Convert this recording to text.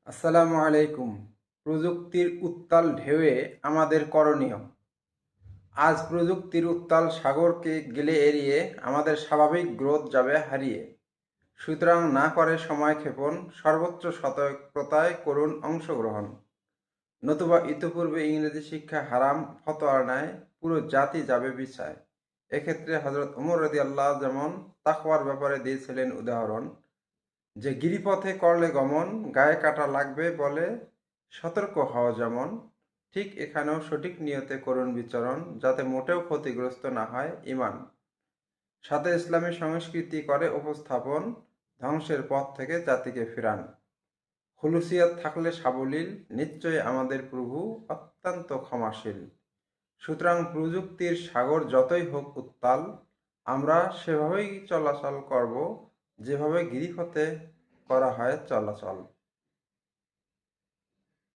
আসসালামু আলাইকুম। প্রযুক্তির উত্তাল ঢেউয়ে আমাদের করণীয়। আজ প্রযুক্তির উত্তাল সাগরকে গেলে এড়িয়ে আমাদের স্বাভাবিক গ্রোথ যাবে হারিয়ে। সুতরাং না করে সময় ক্ষেপণ, সর্বোচ্চ সতর্কতায় করুন অংশগ্রহণ। নতুবা ইতিপূর্বে ইংরেজি শিক্ষা হারাম ফতোয়ার ন্যায় পুরো জাতি যাবে বিছায়। এক্ষেত্রে হযরত ওমর রাদিয়াল্লাহু যেমন তাকওয়ার ব্যাপারে দিয়েছিলেন উদাহরণ, যে গিরিপথে করলে গমন, গায়ে কাঁটা লাগবে বলে সতর্ক হওয়া যেমন, ঠিক এখানেও সঠিক নিয়তে করুন বিচরণ, যাতে মোটেও ক্ষতিগ্রস্ত না হয় ঈমান। সাথে ইসলামী সংস্কৃতি করে উপস্থাপন, ধ্বংসের পথ থেকে জাতিকে ফেরান। খুলুসিয়াত থাকলে সাবলীল, নিশ্চয়ই আমাদের প্রভু অত্যন্ত ক্ষমাশীল। সুতরাং প্রযুক্তির সাগর যতই হোক উত্তাল, আমরা সেভাবেই চলাচল করব যেভাবে গিরিপথে করা হয় চলাচল।